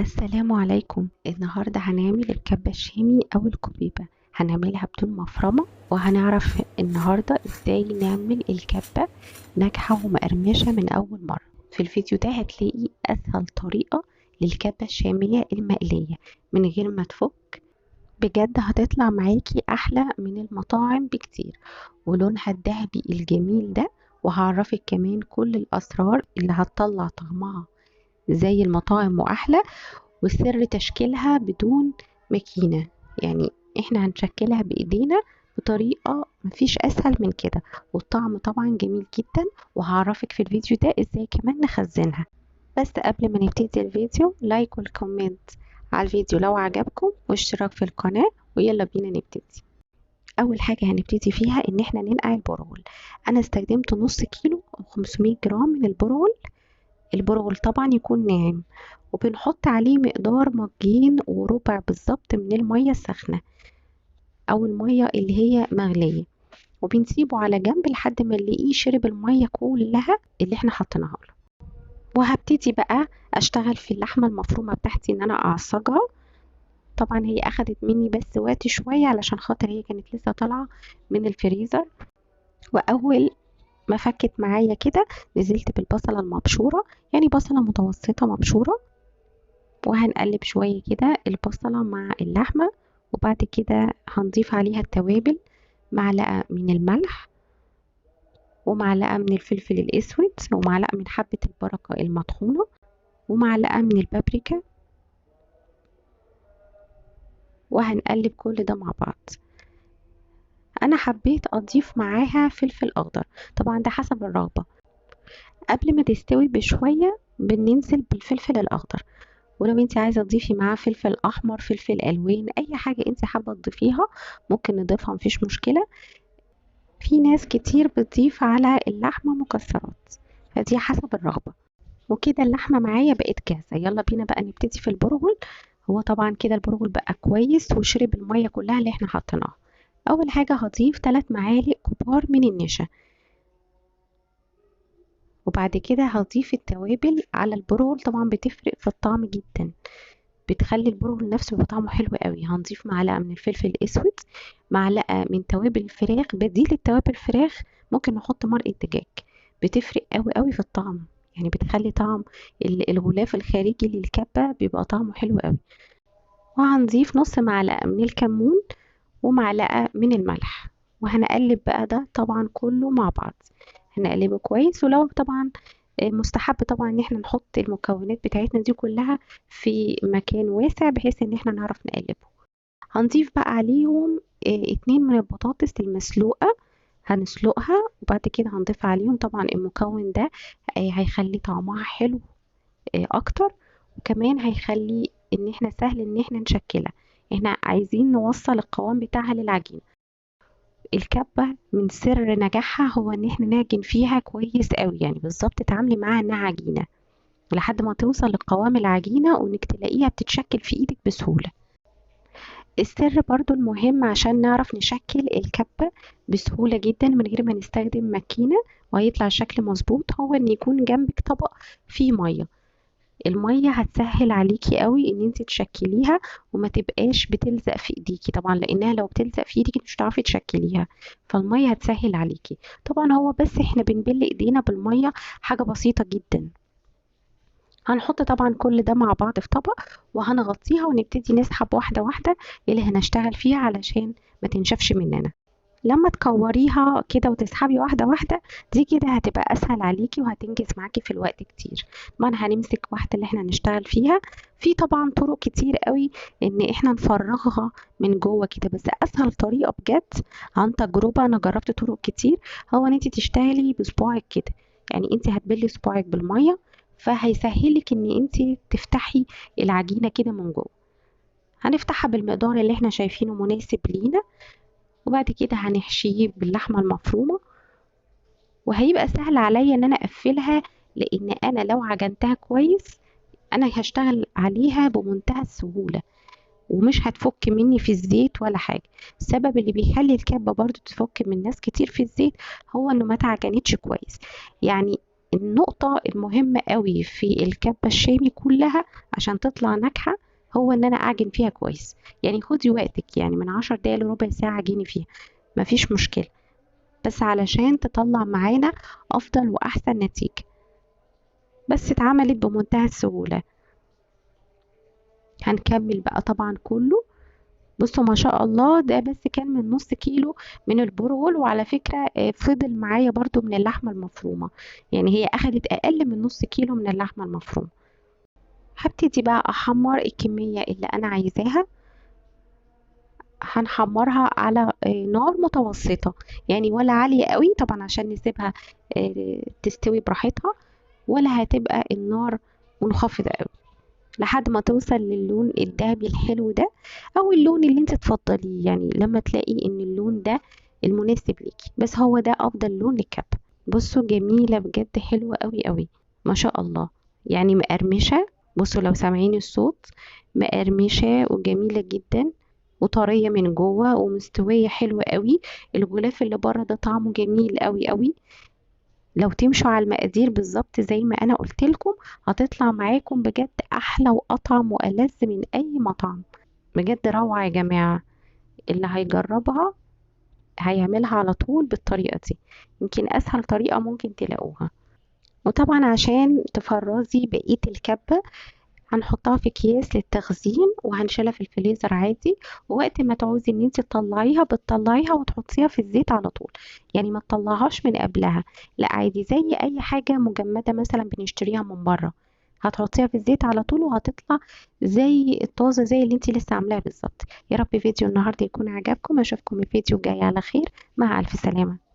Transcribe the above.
السلام عليكم. النهاردة هنعمل الكبة الشامي أو الكبيبة. هنعملها بدون مفرمة، وهنعرف النهاردة ازاي نعمل الكبة ناجحة ومقرمشة من أول مرة. في الفيديو ده هتلاقي أسهل طريقة للكبة الشامية المقلية من غير ما تفك. بجد هتطلع معاكي أحلى من المطاعم بكتير، ولونها الذهبي الجميل ده. وهعرفك كمان كل الأسرار اللي هتطلع طعمها زي المطاعم وأحلى، وسر تشكيلها بدون ماكينة. يعني احنا هنشكلها بايدينا بطريقة مفيش اسهل من كده، والطعم طبعا جميل جدا. وهعرفك في الفيديو ده ازاي كمان نخزنها. بس قبل ما نبتدي الفيديو، لايك والكومنت على الفيديو لو عجبكم، واشتراك في القناة، ويلا بينا نبتدي. اول حاجة هنبتدي فيها ان احنا ننقع البرغل. انا استخدمت نص كيلو او 500 جرام من البرغل. البرغل طبعا يكون ناعم، وبنحط عليه مقدار مجين وربع بالظبط من المية السخنة أو المية اللي هي مغلية، وبنسيبه على جنب لحد ما نلاقيه شرب المية كلها اللي احنا حطيناها له. وهبتدي بقى أشتغل في اللحمة المفرومة بتاعتي إن أنا أعصجها. طبعا هي أخدت مني بس وقت شوية علشان خاطر هي كانت لسه طالعة من الفريزر. وأول ما فكت معايا كده، نزلت بالبصلة المبشورة، يعني بصلة متوسطة مبشورة، وهنقلب شوية كده البصلة مع اللحمة. وبعد كده هنضيف عليها التوابل: معلقة من الملح، ومعلقة من الفلفل الأسود، ومعلقة من حبة البركة المطحونة، ومعلقة من البابريكا. وهنقلب كل ده مع بعض. أنا حبيت أضيف معاها فلفل أخضر، طبعا ده حسب الرغبة. قبل ما تستوي بشوية بننزل بالفلفل الأخضر، ولو انت عايزة تضيفي معاه فلفل أحمر، فلفل ألوان، أي حاجة انت حابة تضيفيها ممكن نضيفها، مفيش مشكلة. في ناس كتير بتضيف على اللحمة مكسرات، فدي حسب الرغبة. وكده اللحمة معايا بقت جاهزة، يلا بينا بقى نبتدي في البرغل. هو طبعا كده البرغل بقى كويس وشرب المية كلها اللي احنا حطيناها. أول حاجة هضيف 3 معالق كبار من النشا، وبعد كده هضيف التوابل على البرغل. طبعا بتفرق في الطعم جدا، بتخلي البرغل نفسه يبقى طعمه حلو قوي. هنضيف معلقة من الفلفل الأسود، معلقة من توابل الفراخ، بديل التوابل الفراخ ممكن نحط مرقة دجاج، بتفرق قوي قوي في الطعم. يعني بتخلي طعم الغلاف الخارجي للكبة بيبقى طعمه حلو قوي. وهنضيف نص معلقة من الكمون، ومعلقة من الملح. وهنقلب بقى ده طبعا كله مع بعض، هنقلبه كويس. ولو طبعا مستحب طبعا ان احنا نحط المكونات بتاعتنا دي كلها في مكان واسع بحيث ان احنا نعرف نقلبه. هنضيف بقى عليهم 2 من البطاطس المسلوقة، هنسلقها. وبعد كده هنضيف عليهم طبعا المكون ده، هيخلي طعمها حلو اكتر، وكمان هيخلي ان احنا سهل ان احنا نشكلها. احنا عايزين نوصل القوام بتاعها للعجينة. الكبة من سر نجاحها هو ان احنا نعجن فيها كويس قوي، يعني بالظبط تتعاملي معاها انها عجينة لحد ما توصل لقوام العجينة، وانك تلاقيها بتتشكل في ايدك بسهولة. السر برضو المهم عشان نعرف نشكل الكبة بسهولة جدا من غير ما نستخدم ماكينة وهيطلع الشكل مظبوط، هو ان يكون جنبك طبق فيه مية. المية هتسهل عليكي قوي ان انت تشكليها، وما تبقاش بتلزق في ايديكي طبعا، لانها لو بتلزق في ايديكي مش هتعرفي تشكليها. فالمية هتسهل عليكي. طبعا هو بس احنا بنبل ايدينا بالمية، حاجة بسيطة جدا. هنحط طبعا كل ده مع بعض في طبق، وهنغطيها ونبتدي نسحب واحدة واحدة اللي هنشتغل فيها علشان ما تنشفش مننا. لما تكوريها كده وتسحبي واحدة واحدة، دي كده هتبقى أسهل عليكي وهتنجز معاكي في الوقت كتير. طبعا هنمسك واحدة اللي احنا هنشتغل فيها. في طبعا طرق كتير قوي ان احنا نفرغها من جوه كده، بس اسهل طريقة بجد عن تجربة، انا جربت طرق كتير، هو ان انت تشتغلي بصباعك كده. يعني انت هتبلي صباعك بالمية، فهيسهلك ان انت تفتحي العجينة كده من جوه. هنفتحها بالمقدار اللي احنا شايفينه مناسب لينا، وبعد كده هنحشيه باللحمة المفرومة. وهيبقى سهل عليا ان انا اقفلها، لان انا لو عجنتها كويس انا هشتغل عليها بمنتهى السهولة، ومش هتفك مني في الزيت ولا حاجة. السبب اللي بيخلي الكبة برضو تفك من ناس كتير في الزيت هو انه ما اتعجنتش كويس. يعني النقطة المهمة قوي في الكبة الشامي كلها عشان تطلع ناجحة هو ان انا اعجن فيها كويس. يعني خدي وقتك، يعني من 10 دقايق لربع ساعة عجيني فيها، مفيش مشكلة، بس علشان تطلع معانا افضل واحسن نتيجة. بس اتعملت بمنتهى السهولة. هنكمل بقى طبعا كله. بصوا ما شاء الله، ده بس كان من نص كيلو من البرغل، وعلى فكرة فضل معايا برضو من اللحمة المفرومة، يعني هي أخدت أقل من نص كيلو من اللحمة المفرومة. هبتدي بقى أحمر الكمية اللي أنا عايزاها. هنحمرها على نار متوسطة، يعني ولا عالية قوي طبعا عشان نسيبها تستوي براحتها، ولا هتبقى النار منخفضة قوي، لحد ما توصل للون الذهبي الحلو ده، او اللون اللي انت تفضليه، يعني لما تلاقي ان اللون ده المناسب ليكي، بس هو ده افضل لون للكب. بصوا جميلة بجد، حلوة قوي قوي ما شاء الله، يعني مقرمشة. بصوا لو سامعين الصوت، مقرمشة وجميلة جدا، وطرية من جوه ومستوية حلوة قوي. الغلاف اللي بره ده طعمه جميل قوي قوي. لو تمشوا على المقادير بالظبط زي ما انا قلت لكم، هتطلع معاكم بجد احلى واطعم والذ من اي مطعم. بجد روعة يا جماعة، اللي هيجربها هيعملها على طول بالطريقة دي، يمكن اسهل طريقة ممكن تلاقوها. وطبعا عشان تفرزي بقية الكبة، هنحطها في اكياس للتخزين وهنشيلها في الفريزر عادي، ووقت ما تعوزي ان انت تطلعيها بتطلعيها وتحطيها في الزيت على طول، يعني ما تطلعهاش من قبلها، لا عادي زي اي حاجة مجمدة مثلا بنشتريها من بره، هتحطيها في الزيت على طول وهتطلع زي الطازة، زي اللي انت لسه عاملاها بالظبط. يا رب فيديو النهاردة يكون عجبكم، اشوفكم الفيديو الجاي على خير، مع الف سلامة.